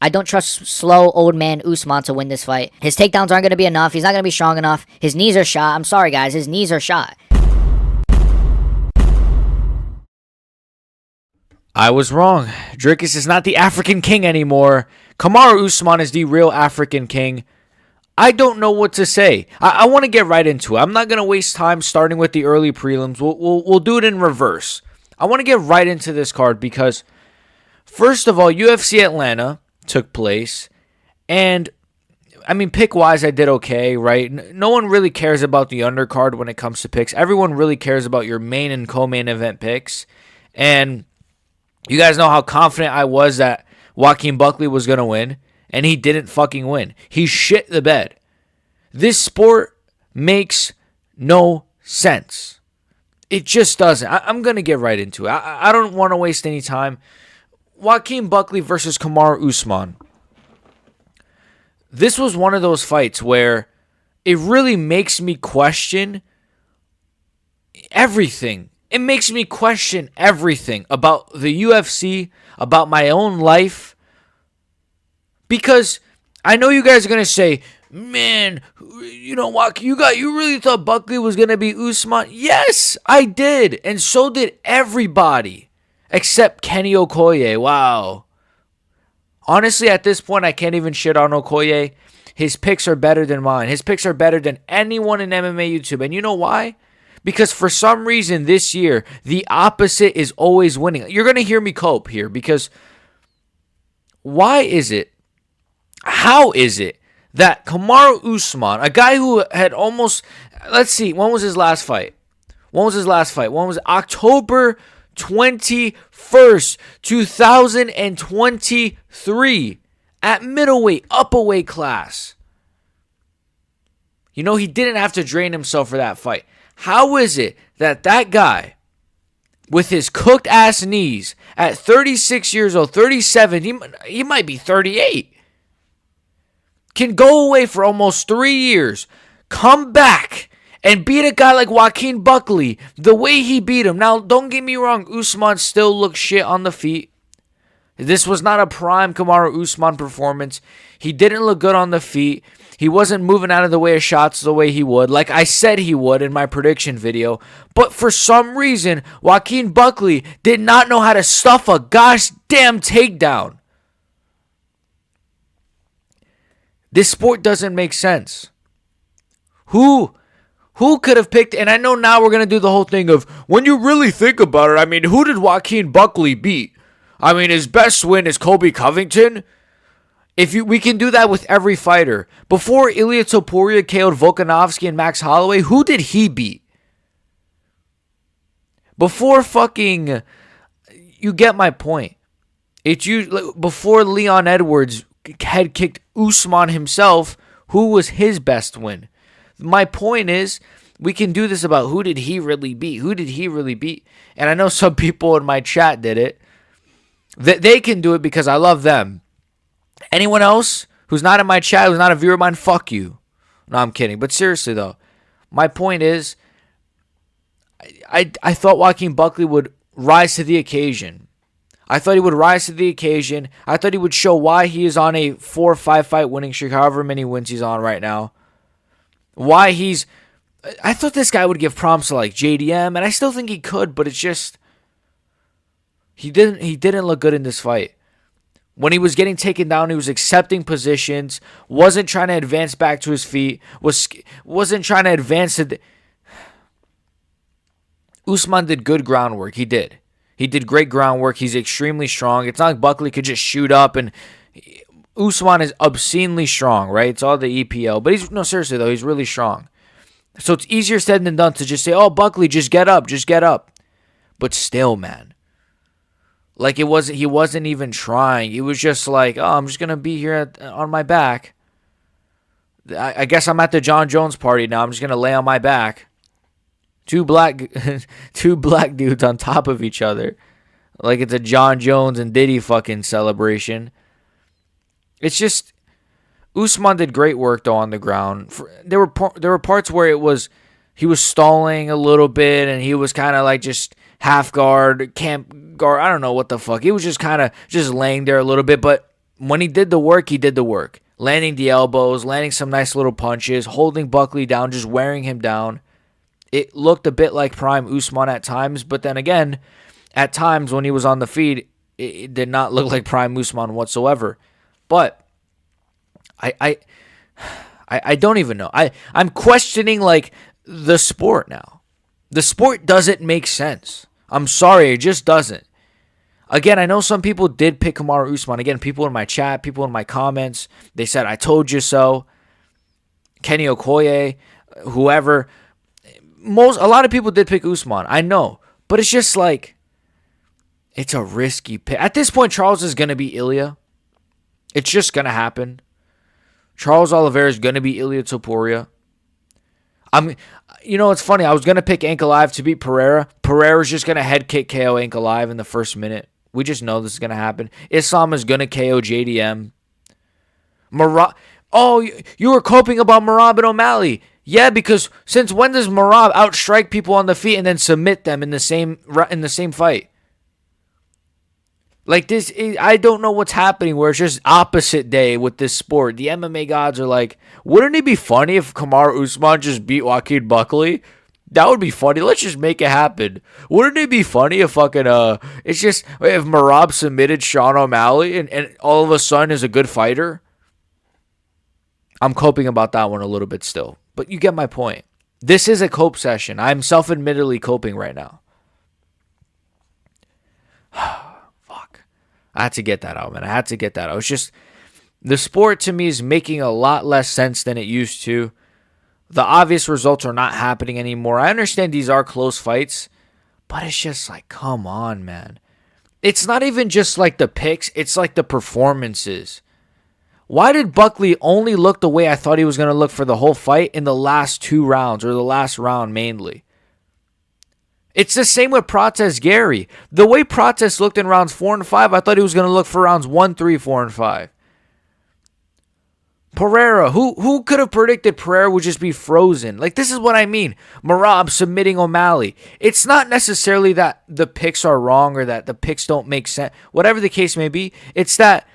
I don't trust slow old man Usman to win this fight. His takedowns aren't going to be enough. He's not going to be strong enough. His knees are shot. I'm sorry, guys. His knees are shot. I was wrong. Dricus is not the African king anymore. Kamaru Usman is the real African king. I don't know what to say. I want to get right into it. I'm not going to waste time starting with the early prelims. We'll do it in reverse. I want to get right into this card because, first of all, UFC Atlanta took place. And, I mean, pick-wise, I did okay, right? No one really cares about the undercard when it comes to picks. Everyone really cares about your main and co-main event picks. And you guys know how confident I was that Joaquin Buckley was going to win, and he didn't fucking win. He shit the bed. This sport makes no sense. It just doesn't. I'm going to get right into it. I don't want to waste any time. Joaquin Buckley versus Kamaru Usman. This was one of those fights where it really makes me question everything. It makes me question everything about the UFC, about my own life. Because I know you guys are going to say, man, you know, you really thought Buckley was going to be Usman? Yes, I did. And so did everybody except Kenny Okoye. Wow. Honestly, at this point, I can't even shit on Okoye. His picks are better than mine. His picks are better than anyone in MMA YouTube. And you know why? Because for some reason this year, the opposite is always winning. You're going to hear me cope here because why is it, how is it that Kamaru Usman, a guy who had almost, let's see, when was his last fight? When was it? October 21st, 2023 at middleweight, upperweight class. You know, he didn't have to drain himself for that fight. How is it that guy, with his cooked-ass knees, at 36 years old, 37, he might be 38, can go away for almost 3 years, come back, and beat a guy like Joaquin Buckley the way he beat him? Now, don't get me wrong, Usman still looks shit on the feet. This was not a prime Kamaru Usman performance. He didn't look good on the feet. He wasn't moving out of the way of shots the way he would, like I said he would in my prediction video. But for some reason, Joaquin Buckley did not know how to stuff a gosh damn takedown. This sport doesn't make sense. Who could have picked, and I know now we're going to do the whole thing of, when you really think about it, I mean, who did Joaquin Buckley beat? I mean, his best win is Colby Covington. We can do that with every fighter. Before Ilia Topuria KO'd Volkanovski and Max Holloway, who did he beat? Before fucking, you get my point. Before Leon Edwards head kicked Usman himself, who was his best win? My point is, we can do this about who did he really beat? And I know some people in my chat did it. They can do it because I love them. Anyone else who's not in my chat, who's not a viewer of mine, fuck you. No, I'm kidding. But seriously, though, my point is, I thought Joaquin Buckley would rise to the occasion. I thought he would show why he is on a 4 or 5 fight winning streak, however many wins he's on right now. I thought this guy would give prompts to like JDM, and I still think he could, but it's just, he didn't look good in this fight. When he was getting taken down, he was accepting positions, wasn't trying to advance back to his feet, wasn't trying to advance to Usman did good groundwork. He did great groundwork. He's extremely strong. It's not like Buckley could just shoot up, and Usman is obscenely strong, right? It's all the EPO. But seriously though, he's really strong. So it's easier said than done to just say, oh, Buckley, just get up. But still, man. Like he wasn't even trying. He was just like, oh, I'm just going to be here on my back. I guess I'm at the John Jones party now. I'm just going to lay on my back. Two black dudes on top of each other. Like it's a John Jones and Diddy fucking celebration. It's just, Usman did great work though on the ground. There were parts where he was stalling a little bit and he was kind of like just half guard, camp guard. I don't know what the fuck. He was just kind of just laying there a little bit, but when he did the work, he did the work. Landing the elbows, landing some nice little punches, holding Buckley down, just wearing him down. It looked a bit like prime Usman at times, but then again, at times when he was on the feet, it did not look like prime Usman whatsoever. But I don't even know. I'm questioning like the sport now. The sport doesn't make sense. I'm sorry, it just doesn't. Again, I know some people did pick Kamaru Usman. Again, people in my chat, people in my comments, they said, I told you so. Kenny Okoye, whoever. A lot of people did pick Usman. I know. But it's just like, it's a risky pick. At this point, Charles is going to be Ilya. It's just going to happen. Charles Oliveira is going to be Ilya Topuria. It's funny. I was going to pick Ankalaev to beat Pereira. Pereira's just going to head kick KO Ankalaev in the first minute. We just know this is going to happen. Islam is going to KO JDM. You were coping about Merab and O'Malley. Yeah, because since when does Merab outstrike people on the feet and then submit them in the same fight? Like this, I don't know what's happening where it's just opposite day with this sport. The MMA gods are like, wouldn't it be funny if Kamaru Usman just beat Joaquin Buckley? That would be funny. Let's just make it happen. Wouldn't it be funny if it's just, if Merab submitted Sean O'Malley and all of a sudden is a good fighter? I'm coping about that one a little bit still. But you get my point. This is a cope session. I'm self-admittedly coping right now. Fuck. I had to get that out, man. I had to get that out. It's just, the sport to me is making a lot less sense than it used to. The obvious results are not happening anymore. I understand these are close fights, but it's just like, come on, man. It's not even just like the picks. It's like the performances. Why did Buckley only look the way I thought he was going to look for the whole fight in the last 2 rounds, or the last round mainly? It's the same with Protez Gary. The way Protez looked in rounds 4 and 5, I thought he was going to look for rounds 1, 3, 4, and 5. Pereira, who could have predicted Pereira would just be frozen? Like, this is what I mean. Merab submitting O'Malley. It's not necessarily that the picks are wrong or that the picks don't make sense. Whatever the case may be, it's that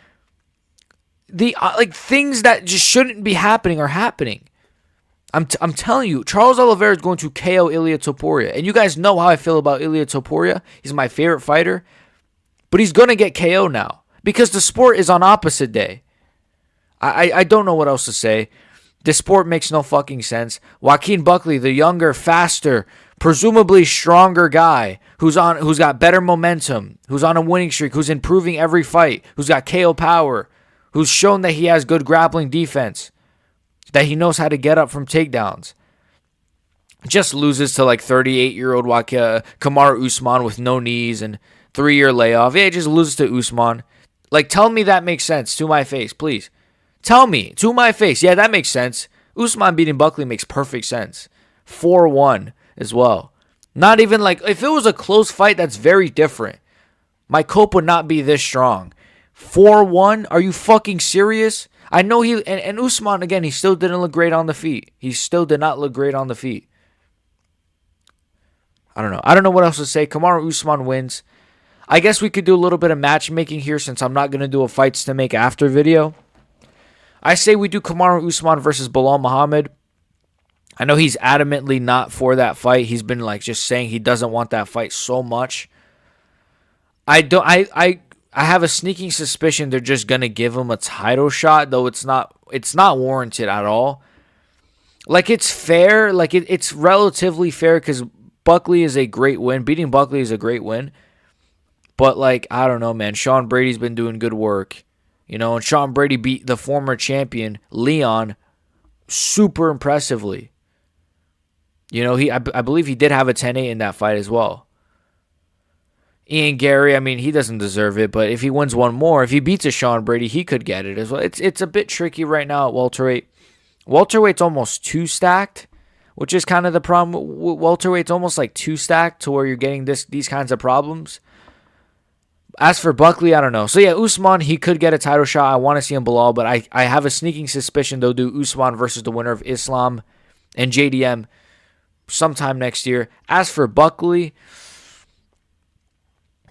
the things that just shouldn't be happening are happening. I'm telling you, Charles Oliveira is going to KO Ilya Topuria. And you guys know how I feel about Ilya Topuria. He's my favorite fighter. But he's going to get KO now because the sport is on opposite day. I don't know what else to say. This sport makes no fucking sense. Joaquin Buckley, the younger, faster, presumably stronger guy who's got better momentum, who's on a winning streak, who's improving every fight, who's got KO power, who's shown that he has good grappling defense, that he knows how to get up from takedowns, just loses to like 38-year-old Kamaru Usman with no knees and 3-year layoff. Yeah, just loses to Usman. Like, tell me that makes sense to my face, please. Tell me, to my face. Yeah, that makes sense. Usman beating Buckley makes perfect sense. 4-1 as well. Not even like, if it was a close fight, that's very different. My cope would not be this strong. 4-1? Are you fucking serious? I know and Usman, again, he still didn't look great on the feet. He still did not look great on the feet. I don't know. I don't know what else to say. Kamaru Usman wins. I guess we could do a little bit of matchmaking here since I'm not going to do a fights to make after video. I say we do Kamaru Usman versus Belal Muhammad. I know he's adamantly not for that fight. He's been like just saying he doesn't want that fight so much. I have a sneaking suspicion they're just gonna give him a title shot, though it's not warranted at all. Like, it's fair, like it's relatively fair because Buckley is a great win. Beating Buckley is a great win. But like, I don't know, man. Sean Brady's been doing good work. And Sean Brady beat the former champion, Leon, super impressively. I believe he did have a 10-8 in that fight as well. Ian Gary, I mean, he doesn't deserve it, but if he wins one more, if he beats a Sean Brady, he could get it as well. It's a bit tricky right now at welterweight. Welterweight's almost 2 stacked, which is kind of the problem. Welterweight's almost like 2 stacked to where you're getting these kinds of problems. As for Buckley, I don't know. So yeah, Usman, he could get a title shot. I want to see him Belal, but I have a sneaking suspicion they'll do Usman versus the winner of Islam and JDM sometime next year. As for Buckley,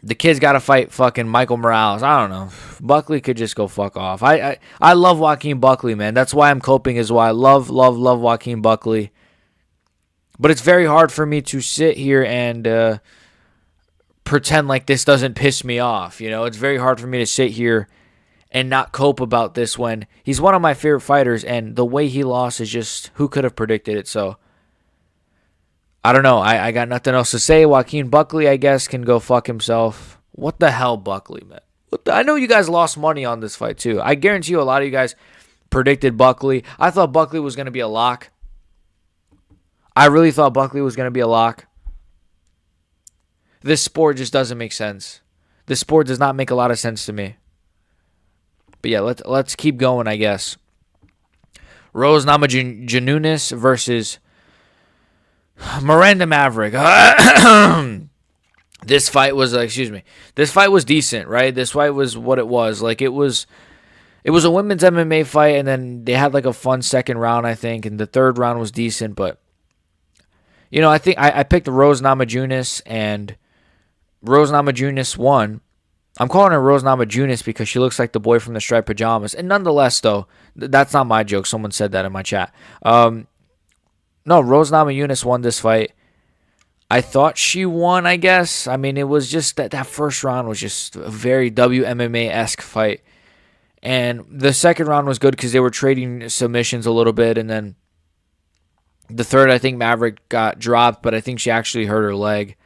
The kid's got to fight fucking Michael Morales. I don't know. Buckley could just go fuck off. I love Joaquin Buckley, man. That's why I'm coping as well. I love Joaquin Buckley. But it's very hard for me to sit here and pretend like this doesn't piss me off. You know, it's very hard for me to sit here and not cope about this when he's one of my favorite fighters, and the way he lost is just, who could have predicted it? So I don't know. I got nothing else to say. Joaquin Buckley, I guess, can go fuck himself. What the hell, Buckley, man? I know you guys lost money on this fight, too. I guarantee you a lot of you guys predicted Buckley. I thought Buckley was going to be a lock. I really thought Buckley was going to be a lock. This sport just doesn't make sense. This sport does not make a lot of sense to me. But yeah, let's keep going, I guess. Rose Namajunas versus Miranda Maverick. This fight was decent, right? This fight was what it was. Like, it was a women's MMA fight, and then they had like a fun second round, I think, and the third round was decent. But you know, I think I picked Rose Namajunas, and Rose Namajunas won. I'm calling her Rose Namajunas because she looks like the boy from the striped pajamas. And nonetheless, though, that's not my joke. Someone said that in my chat. No, Rose Namajunas won this fight. I thought she won, I guess. I mean, it was just that first round was just a very WMMA-esque fight. And the second round was good because they were trading submissions a little bit. And then the third, I think Maverick got dropped, but I think she actually hurt her leg.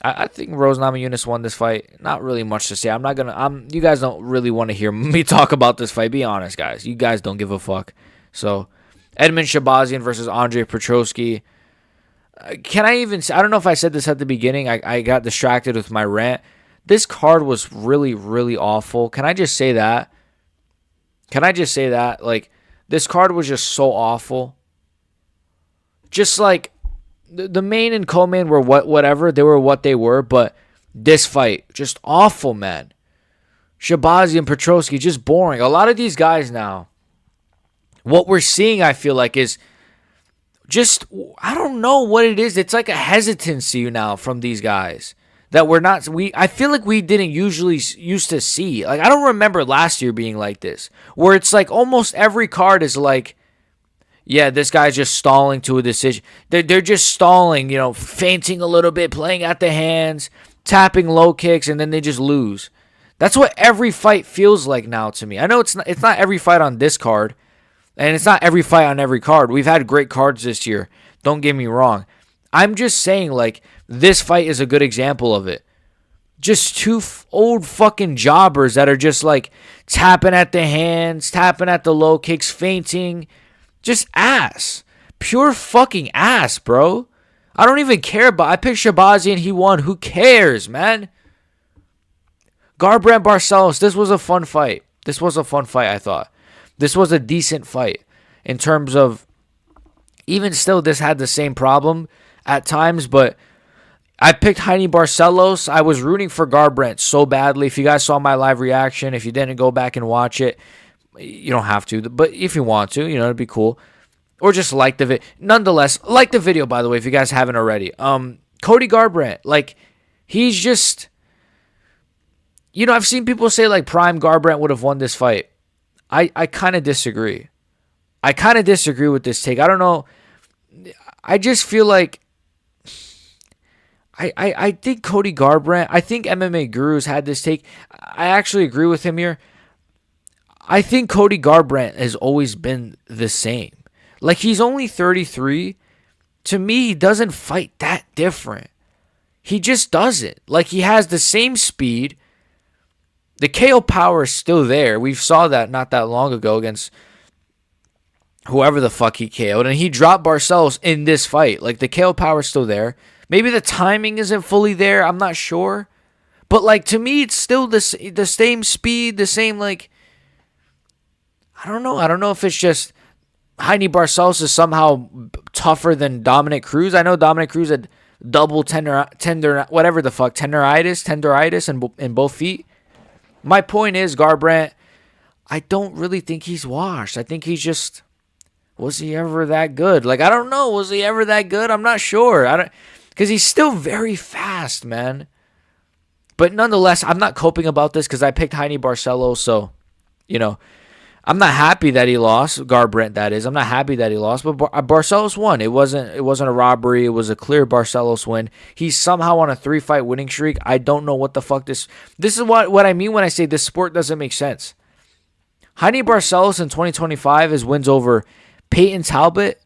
I think Rose Namajunas won this fight. Not really much to say. You guys don't really want to hear me talk about this fight. Be honest, guys. You guys don't give a fuck. So, Edmen Shahbazyan versus Ange Petroski. I don't know if I said this at the beginning. I got distracted with my rant. This card was really, really awful. Can I just say that? Like, this card was just so awful. Just like, the main and co-main were whatever. They were what they were, but this fight, just awful, man. Shahbazyan, Petroski, just boring. A lot of these guys now, what we're seeing, I feel like, is just, I don't know what it is. It's like a hesitancy now from these guys that I feel like we didn't usually used to see. Like, I don't remember last year being like this, where it's like almost every card is like, yeah, this guy's just stalling to a decision. They're just stalling, you know, feinting a little bit, playing at the hands, tapping low kicks, and then they just lose. That's what every fight feels like now to me. I know it's not every fight on this card, and it's not every fight on every card. We've had great cards this year. Don't get me wrong. I'm just saying, like, this fight is a good example of it. Just two old fucking jobbers that are just, like, tapping at the hands, tapping at the low kicks, feinting. Just ass. Pure fucking ass, bro. I don't even care about. I picked Shahbazyan. He won. Who cares, man? Garbrandt Barcelos. This was a fun fight. I thought. This was a decent fight. In terms of, even still, this had the same problem at times, but I picked Heine Barcelos. I was rooting for Garbrandt so badly. If you guys saw my live reaction, if you didn't, go back and watch it. You don't have to, but if you want to, you know, it'd be cool. Or just like the video. Nonetheless, like the video, by the way, if you guys haven't already. Cody Garbrandt, like, he's just, you know, I've seen people say, like, prime Garbrandt would have won this fight. I kind of disagree. I kind of disagree with this take. I don't know. I just feel like, I think Cody Garbrandt, I think MMA Gurus had this take. I actually agree with him here. I think Cody Garbrandt has always been the same. Like, he's only 33. To me, he doesn't fight that different. He just doesn't. Like, he has the same speed. The KO power is still there. We saw that not that long ago against whoever the fuck he KO'd. And he dropped Barcelos in this fight. Like, the KO power is still there. Maybe the timing isn't fully there. I'm not sure. But, like, to me, it's still the same speed, the same, like, I don't know. I don't know if it's just Heine Barcelos is somehow tougher than Dominic Cruz. I know Dominic Cruz had double tenderitis in both feet. My point is, Garbrandt, I don't really think he's washed. I think he's just, was he ever that good? Like, I don't know. Was he ever that good? I'm not sure. Because he's still very fast, man. But nonetheless, I'm not coping about this because I picked Heine Barcelos, so, I'm not happy that he lost. Garbrandt, that is. I'm not happy that he lost, but Barcelos won. It wasn't a robbery. It was a clear Barcelos win. He's somehow on a 3-fight winning streak. I don't know what the fuck this is what I mean when I say this sport doesn't make sense. Heine Barcelos in 2025 is wins over Peyton Talbot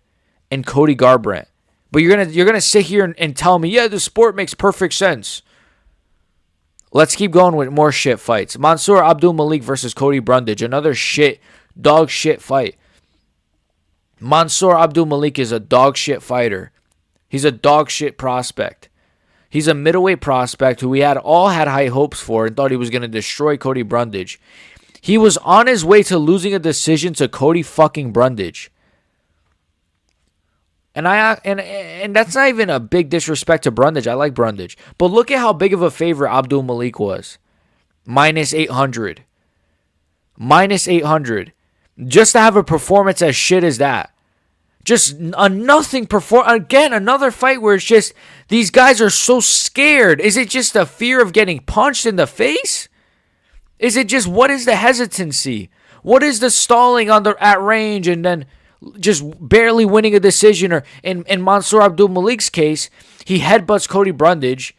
and Cody Garbrandt. But you're gonna sit here and tell me, yeah, the sport makes perfect sense. Let's keep going with more shit fights. Mansur Abdul Malik versus Cody Brundage. Another dog shit fight. Mansur Abdul Malik is a dog shit fighter. He's a dog shit prospect. He's a middleweight prospect who we all had high hopes for and thought he was going to destroy Cody Brundage. He was on his way to losing a decision to Cody fucking Brundage. And that's not even a big disrespect to Brundage. I like Brundage. But look at how big of a favorite Abdul Malik was. Minus 800. Minus 800. Just to have a performance as shit as that. Just a nothing Again, another fight where it's just, these guys are so scared. Is it just a fear of getting punched in the face? Is it just, what is the hesitancy? What is the stalling at range and then just barely winning a decision? Or in Mansur Abdul Malik's case, he headbutts Cody Brundage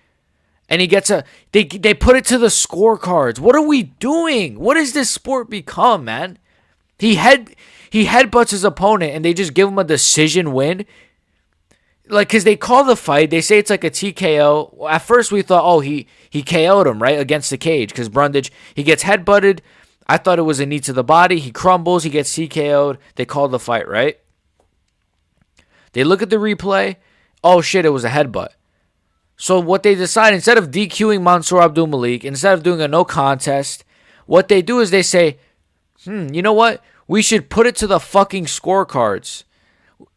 and he gets they put it to the scorecards. What are we doing? What has this sport become, man? He headbutts his opponent and they just give him a decision win. Like, because they call the fight, they say it's like a TKO. At first we thought, he KO'd him, right, against the cage. Because Brundage, he gets headbutted. I thought it was a knee to the body. He crumbles. He gets TKO'd. They call the fight, right? They look at the replay. Oh, shit, it was a headbutt. So what they decide, instead of DQing Mansur Abdul Malik, instead of doing a no contest, what they do is they say, you know what? We should put it to the fucking scorecards.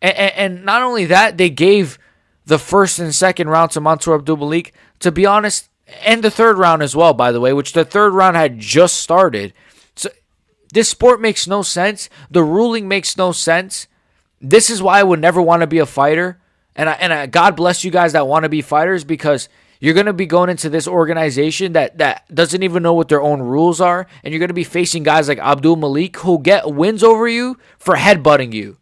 And not only that, they gave the first and second round to Mansur Abdul Malik, to be honest, and the third round as well, by the way, which the third round had just started. So this sport makes no sense. The ruling makes no sense. This is why I would never want to be a fighter. And God bless you guys that want to be fighters, because you're going to be going into this organization that doesn't even know what their own rules are. And you're going to be facing guys like Abdul Malik who get wins over you for headbutting you.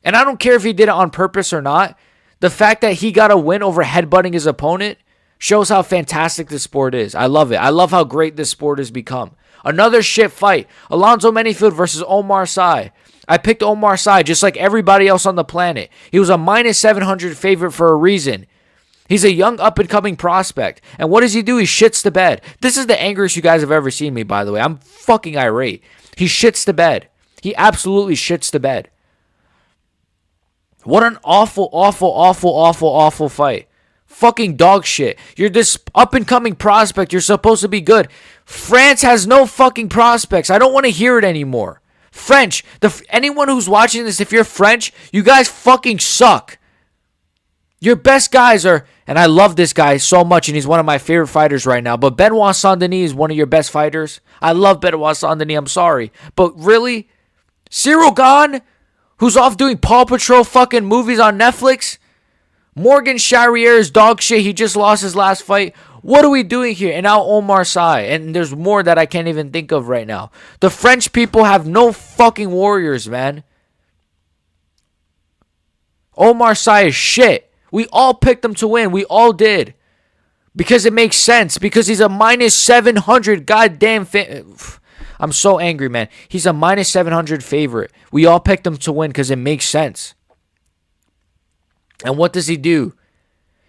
And I don't care if he did it on purpose or not. The fact that he got a win over headbutting his opponent shows how fantastic this sport is. I love it. I love how great this sport has become. Another shit fight. Alonzo Menifield versus Oumar Sy. I picked Oumar Sy just like everybody else on the planet. He was a minus 700 favorite for a reason. He's a young up-and-coming prospect. And what does he do? He shits the bed. This is the angriest you guys have ever seen me, by the way. I'm fucking irate. He shits the bed. He absolutely shits the bed. What an awful, awful, awful, awful, awful fight. Fucking dog shit. You're this up-and-coming prospect. You're supposed to be good. France has no fucking prospects. I don't want to hear it anymore. French. Anyone who's watching this, if you're French, you guys fucking suck. Your best guys are, and I love this guy so much, and he's one of my favorite fighters right now, but Benoit Saint-Denis is one of your best fighters. I love Benoit Saint-Denis. I'm sorry. But really? Cyril Gane, who's off doing Paw Patrol fucking movies on Netflix? Morgan Charrier is dog shit. He just lost his last fight. What are we doing here? And now Oumar Sy. And there's more that I can't even think of right now. The French people have no fucking warriors, man. Oumar Sy is shit. We all picked him to win. We all did. Because it makes sense. Because he's a minus 700 goddamn I'm so angry, man. He's a minus 700 favorite. We all picked him to win because it makes sense. And what does he do?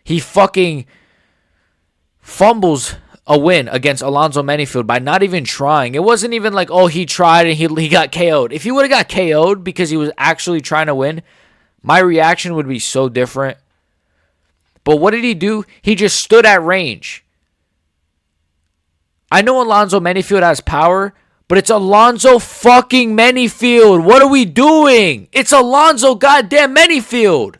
He fucking fumbles a win against Alonzo Menifield by not even trying. It wasn't even like, oh, he tried and he got KO'd. If he would have got KO'd because he was actually trying to win, my reaction would be so different. But what did he do? He just stood at range. I know Alonzo Menifield has power, but it's Alonzo fucking Menifield. What are we doing? It's Alonzo goddamn Menifield.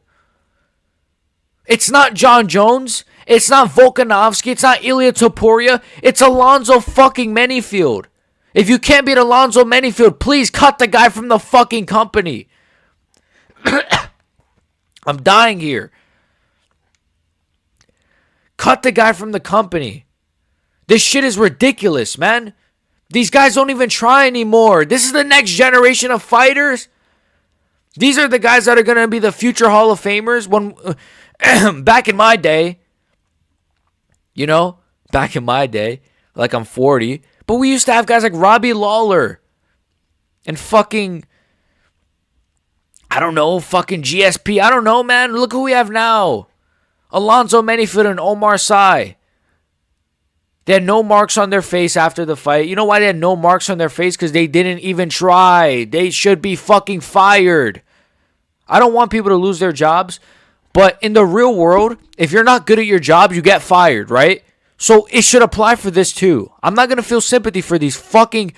It's not John Jones. It's not Volkanovski. It's not Ilya Topuria. It's Alonzo fucking Menifield. If you can't beat Alonzo Menifield, please cut the guy from the fucking company. I'm dying here. Cut the guy from the company. This shit is ridiculous, man. These guys don't even try anymore. This is the next generation of fighters. These are the guys that are going to be the future Hall of Famers. When back in my day, like I'm 40, but we used to have guys like Robbie Lawler and fucking, fucking GSP. I don't know, man. Look who we have now. Alonzo, Menifield, and Oumar Sy. They had no marks on their face after the fight. You know why they had no marks on their face? Because they didn't even try. They should be fucking fired. I don't want people to lose their jobs. But in the real world, if you're not good at your job, you get fired, right? So it should apply for this too. I'm not going to feel sympathy for these fucking...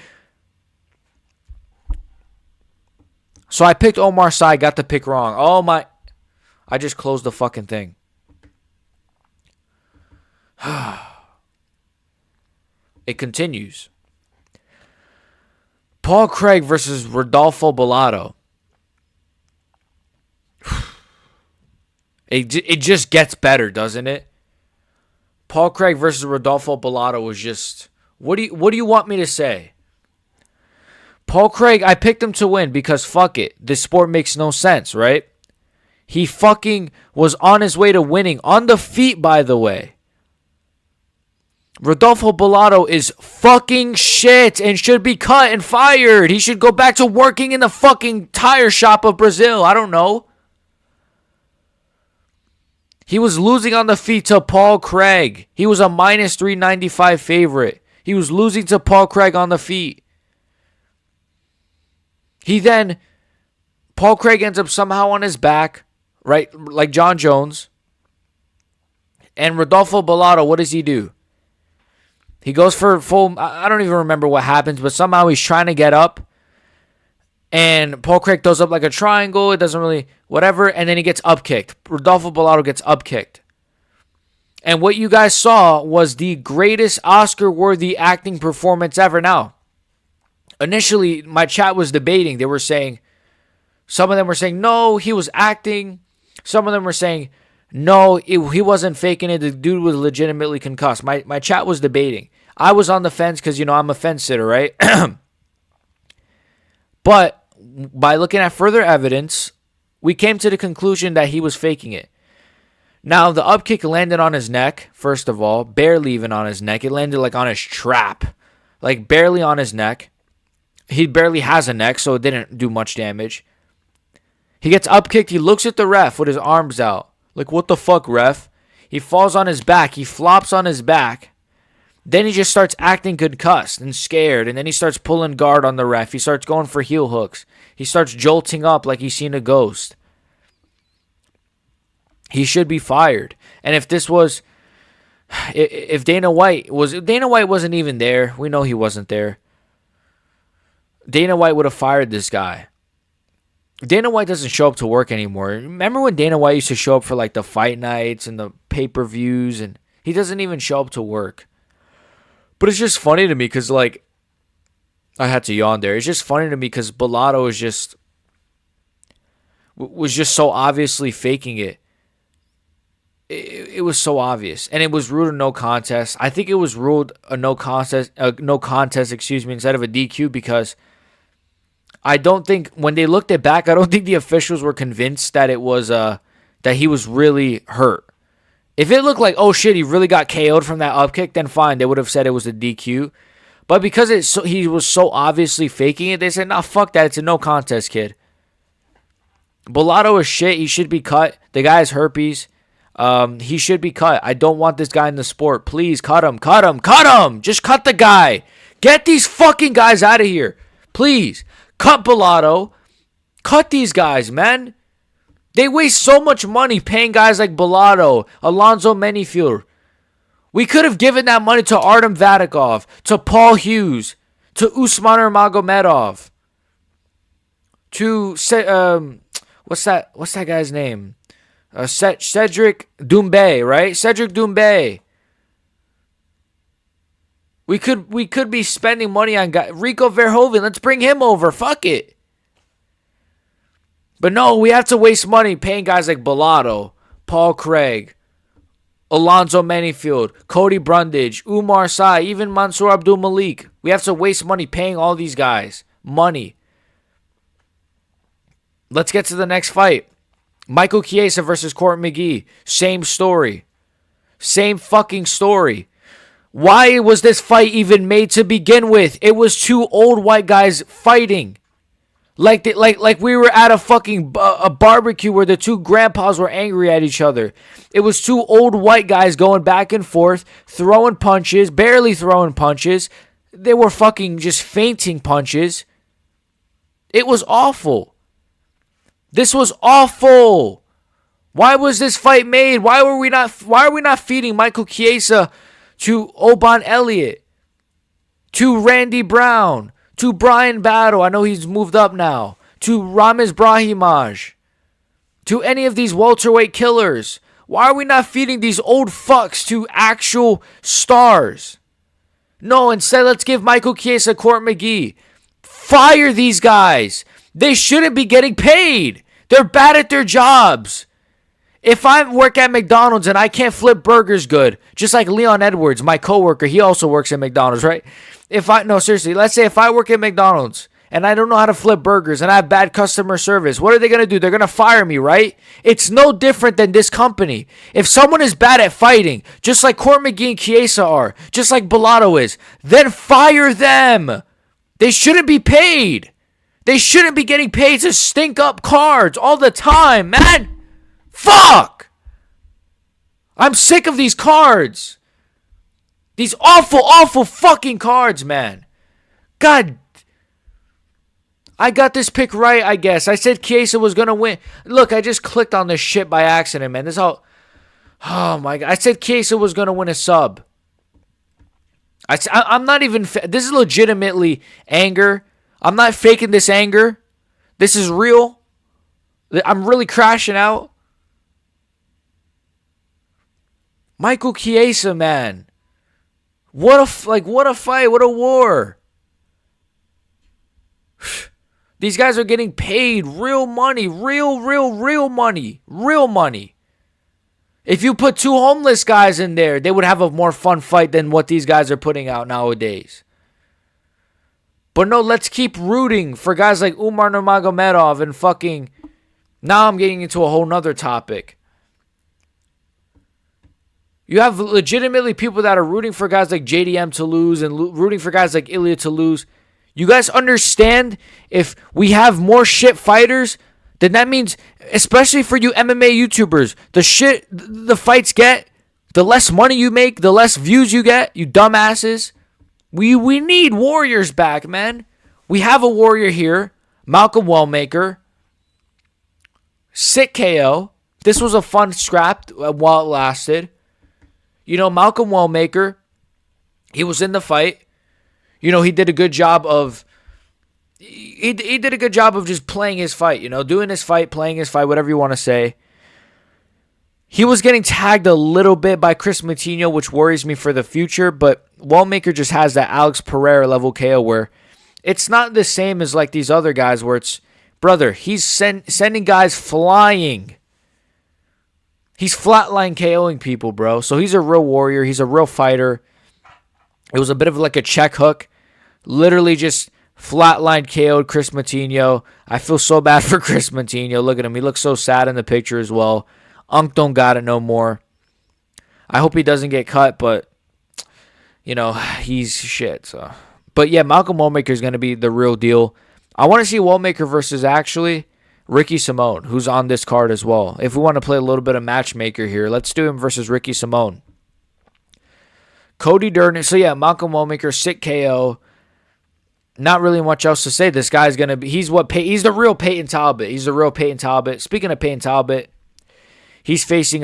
So I picked Oumar Sy, got the pick wrong. Oh my... I just closed the fucking thing. It continues. Paul Craig versus Rodolfo Bellato. It just gets better, doesn't it? Paul Craig versus Rodolfo Bellato was just... What do you want me to say? Paul Craig, I picked him to win because fuck it. This sport makes no sense, right? He fucking was on his way to winning. On the feet, by the way. Rodolfo Bellato is fucking shit and should be cut and fired. He should go back to working in the fucking tire shop of Brazil. I don't know. He was losing on the feet to Paul Craig. He was a minus 395 favorite. He was losing to Paul Craig on the feet. Paul Craig ends up somehow on his back, right? Like John Jones. And Rodolfo Bellato, what does he do? He goes for full, I don't even remember what happens, but somehow he's trying to get up. And Paul Craig throws up like a triangle. It doesn't really, whatever. And then he gets up kicked. Rodolfo Bellato gets up kicked. And what you guys saw was the greatest Oscar-worthy acting performance ever. Now, initially, my chat was debating. They were saying, some of them were saying, no, he was acting. Some of them were saying, no, he wasn't faking it. The dude was legitimately concussed. My chat was debating. I was on the fence because, I'm a fence sitter, right? But by looking at further evidence, we came to the conclusion that he was faking it. Now, the up kick landed on his neck, first of all, barely even on his neck. It landed like on his trap, like barely on his neck. He barely has a neck, so it didn't do much damage. He gets up kicked. He looks at the ref with his arms out. Like, what the fuck, ref? He falls on his back. He flops on his back. Then he just starts acting concussed and scared. And then he starts pulling guard on the ref. He starts going for heel hooks. He starts jolting up like he's seen a ghost. He should be fired. And if Dana White wasn't even there. We know he wasn't there. Dana White would have fired this guy. Dana White doesn't show up to work anymore. Remember when Dana White used to show up for like the fight nights and the pay-per-views, and he doesn't even show up to work. But it's just funny to me because, like, I had to yawn there. It's just funny to me because Bellato was just so obviously faking it. It was so obvious, and it was ruled a no contest. I think it was ruled a no contest, instead of a DQ because I don't think when they looked it back, I don't think the officials were convinced that it was that he was really hurt. If it looked like, oh shit, he really got KO'd from that up kick, then fine, they would have said it was a DQ. But because he was so obviously faking it, they said, nah, fuck that, it's a no contest, kid. Bellato is shit. He should be cut. The guy has herpes. He should be cut. I don't want this guy in the sport. Please cut him. Cut him. Cut him. Just cut the guy. Get these fucking guys out of here. Please. Cut Bellato. Cut these guys, man. They waste so much money paying guys like Bellato, Alonzo Menifield. We could have given that money to Artem Vadikov, to Paul Hughes, to Usman Magomedov, to what's that guy's name? Cedric Doumbé, right? Cedric Doumbé. We could be spending money on Rico Verhoeven. Let's bring him over. Fuck it. But no, we have to waste money paying guys like Bellato, Paul Craig, Alonzo Menifield, Cody Brundage, Oumar Sy, even Mansur Abdul Malik. We have to waste money paying all these guys. Money. Let's get to the next fight. Michael Chiesa versus Court McGee. Same story. Same fucking story. Why was this fight even made to begin with? It was two old white guys fighting. Like we were at a fucking a barbecue where the two grandpas were angry at each other. It was two old white guys going back and forth, throwing punches, barely throwing punches. They were fucking just fainting punches. It was awful. This was awful. Why was this fight made? Why are we not feeding Michael Chiesa to Oban Elliott, to Randy Brown, to Brian Battle? I know he's moved up now. To Ramiz Brahimaj, to any of these welterweight killers. Why are we not feeding these old fucks to actual stars? No, instead let's give Michael Chiesa Court McGee. Fire these guys. They shouldn't be getting paid. They're bad at their jobs. If I work at McDonald's and I can't flip burgers good, just like Leon Edwards, my coworker, he also works at McDonald's, right? Seriously, let's say if I work at McDonald's and I don't know how to flip burgers and I have bad customer service, what are they going to do? They're going to fire me, right? It's no different than this company. If someone is bad at fighting, just like Court McGee and Chiesa are, just like Bellato is, then fire them. They shouldn't be paid. They shouldn't be getting paid to stink up cards all the time, man. Fuck! I'm sick of these cards. These awful, awful fucking cards, man. God. I got this pick right, I guess. I said Chiesa was going to win. Look, I just clicked on this shit by accident, man. This is how... Oh, my God. I said Chiesa was going to win a sub. I'm not even... This is legitimately anger. I'm not faking this anger. This is real. I'm really crashing out. Michael Chiesa, man. What a fight. What a war. These guys are getting paid real money. Real money. Real money. If you put two homeless guys in there, they would have a more fun fight than what these guys are putting out nowadays. But no, let's keep rooting for guys like Oumar Nurmagomedov and fucking... Now I'm getting into a whole nother topic. You have legitimately people that are rooting for guys like JDM to lose and rooting for guys like Ilya to lose. You guys understand if we have more shit fighters, then that means, especially for you MMA YouTubers, the shit the fights get, the less money you make, the less views you get, you dumbasses. We need warriors back, man. We have a warrior here, Malcolm Wellmaker. Sick KO. This was a fun scrap while it lasted. You know, Malcolm Wellmaker, he was in the fight. You know, he did a good job of... He did a good job of just playing his fight, you know, doing his fight, playing his fight, whatever you want to say. He was getting tagged a little bit by Kris Moutinho, which worries me for the future, but Wellmaker just has that Alex Pereira level KO where it's not the same as like these other guys where it's, brother, he's sending guys flying. He's flatline KOing people, bro. So he's a real warrior. He's a real fighter. It was a bit of like a check hook. Literally just flatline KO'd Kris Moutinho. I feel so bad for Kris Moutinho. Look at him. He looks so sad in the picture as well. Unk don't got it no more. I hope he doesn't get cut, but, you know, he's shit. So, but yeah, Malcolm Wellmaker is going to be the real deal. I want to see Wellmaker versus actually Ricky Simone, who's on this card as well. If we want to play a little bit of matchmaker here, let's do him versus Ricky Simone. Cody Durden. So yeah, Malcolm Wellmaker, sick KO. Not really much else to say. This guy's going to be, he's the real Peyton Talbot. He's the real Peyton Talbot. Speaking of Peyton Talbot, he's facing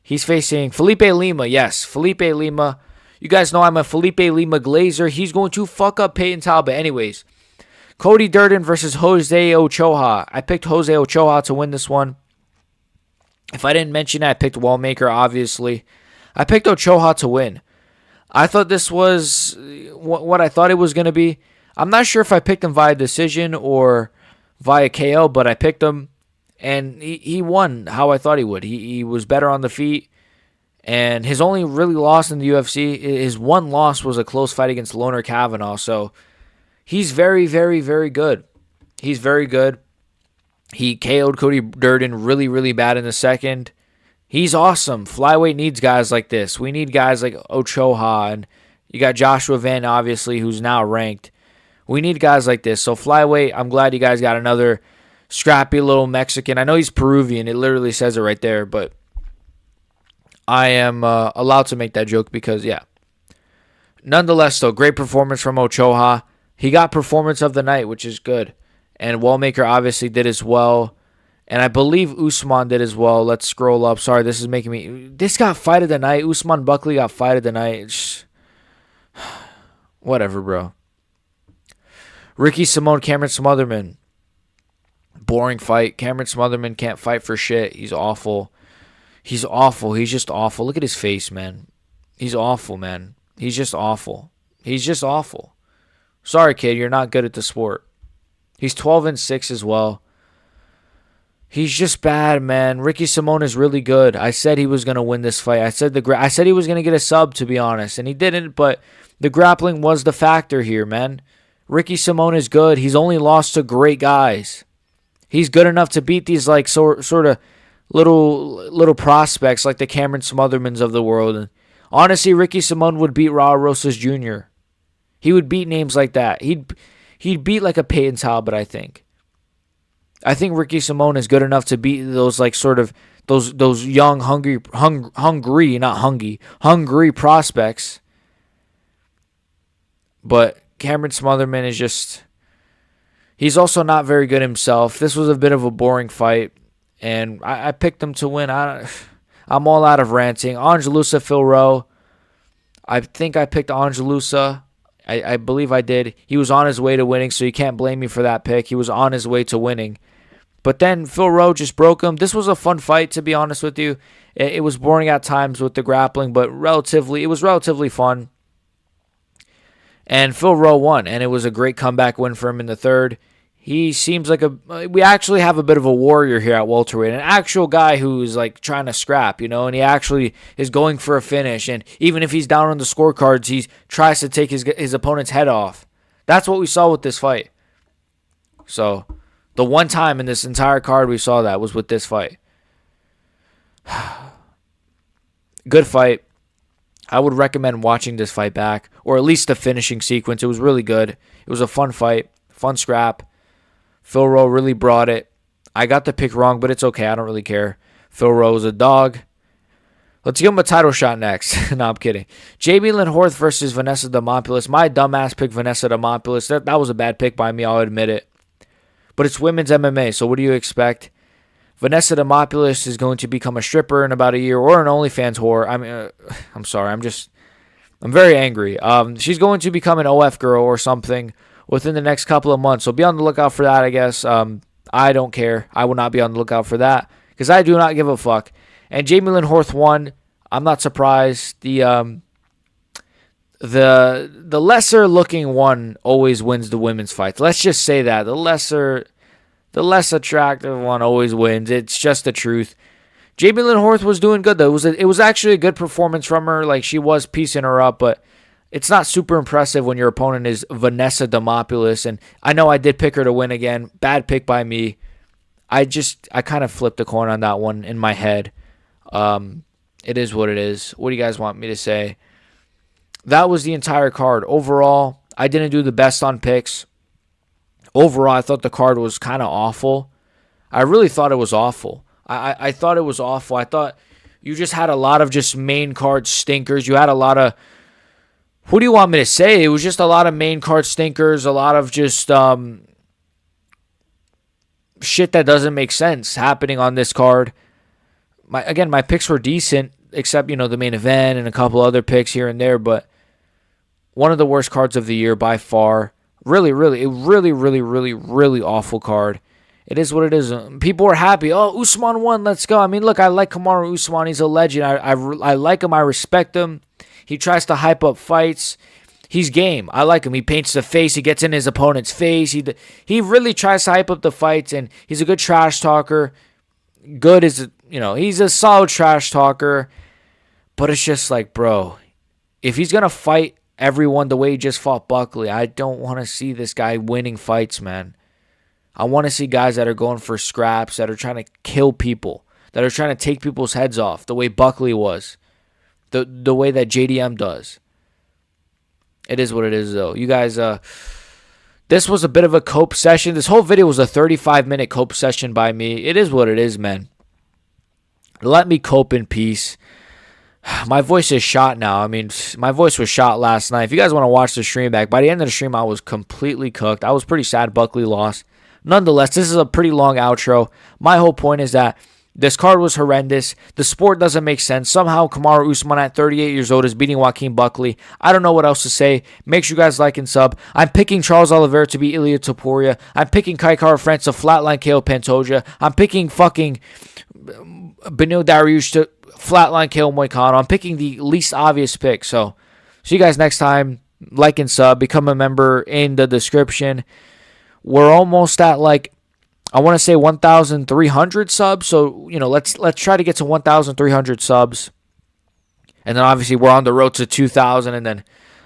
he's facing Felipe Lima. Yes, Felipe Lima. You guys know I'm a Felipe Lima glazer. He's going to fuck up Peyton Talbot. Anyways, Cody Durden versus Jose Ochoa. I picked Jose Ochoa to win this one. If I didn't mention it, I picked Wellmaker, obviously. I picked Ochoa to win. I thought this was what I thought it was going to be. I'm not sure if I picked him via decision or via KO, but I picked him. And he won how I thought he would. He was better on the feet. And his only really loss in the UFC, his one loss was a close fight against Loner Kavanaugh. So he's very, very, very good. He's very good. He KO'd Cody Durden really, really bad in the second. He's awesome. Flyweight needs guys like this. We need guys like Ochoa, and you got Joshua Van, obviously, who's now ranked. We need guys like this. So flyweight, I'm glad you guys got another scrappy little Mexican. I know he's Peruvian. It literally says it right there, but I am allowed to make that joke because, yeah. Nonetheless, though, great performance from Ochoa. He got performance of the night, which is good. And Wellmaker obviously did as well. And I believe Usman did as well. Let's scroll up. Sorry, this is making me... This got fight of the night. Usman Buckley got fight of the night. Whatever, bro. Ricky Simone, Cameron Smotherman. Boring fight. Cameron Smotherman can't fight for shit. He's awful. He's awful. He's just awful. Look at his face, man. He's awful, man. He's just awful. He's just awful. Sorry, kid. You're not good at the sport. He's 12-6 as well. He's just bad, man. Ricky Simone is really good. I said he was going to win this fight. I said he was going to get a sub, to be honest, and he didn't, but the grappling was the factor here, man. Ricky Simone is good. He's only lost to great guys. He's good enough to beat these like sort of little prospects like the Cameron Smothermans of the world. And honestly, Ricky Simone would beat Raul Rosas Jr. He would beat names like that. He'd beat like a Peyton Talbot, I think. I think Ricky Simone is good enough to beat those like sort of those young hungry prospects. But Cameron Smotherman is just... He's also not very good himself. This was a bit of a boring fight, and I picked him to win. I'm all out of ranting. Ange, Loosa, Phil Rowe. I think I picked Ange, Loosa. I believe I did. He was on his way to winning, so you can't blame me for that pick. He was on his way to winning. But then Phil Rowe just broke him. This was a fun fight, to be honest with you. It was boring at times with the grappling, but it was relatively fun. And Phil Rowe won, and it was a great comeback win for him in the third. He seems like we actually have a bit of a warrior here at welterweight, an actual guy who's like trying to scrap, and he actually is going for a finish. And even if he's down on the scorecards, he tries to take his opponent's head off. That's what we saw with this fight. So the one time in this entire card we saw that was with this fight. Good fight. I would recommend watching this fight back, or at least the finishing sequence. It was really good. It was a fun fight, fun scrap. Phil Rowe really brought it. I got the pick wrong, but it's okay. I don't really care. Phil Rowe is a dog. Let's give him a title shot next. No, I'm kidding. Jamie Lynn Horth versus Vanessa Demopoulos. My dumbass picked Vanessa Demopoulos. That was a bad pick by me, I'll admit it. But it's women's MMA, so what do you expect? Vanessa Demopoulos is going to become a stripper in about a year, or an OnlyFans whore. I'm sorry. I'm very angry. She's going to become an OF girl or something within the next couple of months. So be on the lookout for that, I guess. I don't care. I will not be on the lookout for that because I do not give a fuck. And Jamie Lynn Horth won. I'm not surprised. The lesser looking one always wins the women's fights. Let's just say that. The less attractive one always wins. It's just the truth. Jamie Lynn Horth was doing good though. It was actually a good performance from her. Like she was piecing her up, but it's not super impressive when your opponent is Vanessa Demopoulos. And I know I did pick her to win again. Bad pick by me. I kind of flipped the coin on that one in my head. It is what it is. What do you guys want me to say? That was the entire card. Overall, I didn't do the best on picks. Overall, I thought the card was kind of awful. I really thought it was awful. I thought it was awful. I thought you just had a lot of just main card stinkers. You had a lot of... What do you want me to say? It was just a lot of main card stinkers, a lot of just shit that doesn't make sense happening on this card. My picks were decent, except, the main event and a couple other picks here and there, but one of the worst cards of the year by far. Really awful card. It is what it is. People are happy. Oh, Usman won. Let's go. I mean, look, I like Kamaru Usman. He's a legend. I like him. I respect him. He tries to hype up fights. He's game. I like him. He paints the face. He gets in his opponent's face. He really tries to hype up the fights, and he's a good trash talker. Good is, he's a solid trash talker. But it's just like, bro, if he's going to fight everyone the way he just fought Buckley, I don't want to see this guy winning fights, man. I want to see guys that are going for scraps, that are trying to kill people, that are trying to take people's heads off the way Buckley was, the way that JDM does. It is what it is, though. You guys, this was a bit of a cope session. This whole video was a 35-minute cope session by me. It is what it is, man. Let me cope in peace. My voice is shot now. I mean, my voice was shot last night. If you guys want to watch the stream back, by the end of the stream, I was completely cooked. I was pretty sad Buckley lost. Nonetheless, this is a pretty long outro. My whole point is that this card was horrendous. The sport doesn't make sense. Somehow, Kamaru Usman at 38 years old is beating Joaquin Buckley. I don't know what else to say. Make sure you guys like and sub. I'm picking Charles Oliveira to beat Ilia Topuria. I'm picking Kai Kara-France to flatline KO Pantoja. I'm picking fucking Beneil Dariush to flatline KO Moicano. I'm picking the least obvious pick. So, see you guys next time. Like and sub. Become a member in the description. We're almost at I want to say 1,300 subs. So, let's try to get to 1,300 subs. And then obviously we're on the road to 2,000. And then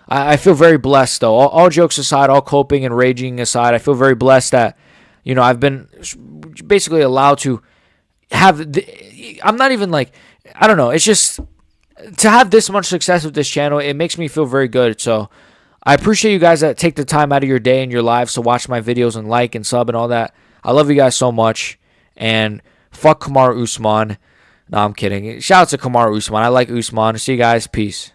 I feel very blessed, though. All jokes aside, all coping and raging aside, I feel very blessed that, I've been basically allowed to have... I'm not even I don't know. It's just to have this much success with this channel, it makes me feel very good. So I appreciate you guys that take the time out of your day and your lives to watch my videos and like and sub and all that. I love you guys so much. And fuck Kamaru Usman. No, I'm kidding. Shout out to Kamaru Usman. I like Usman. See you guys. Peace.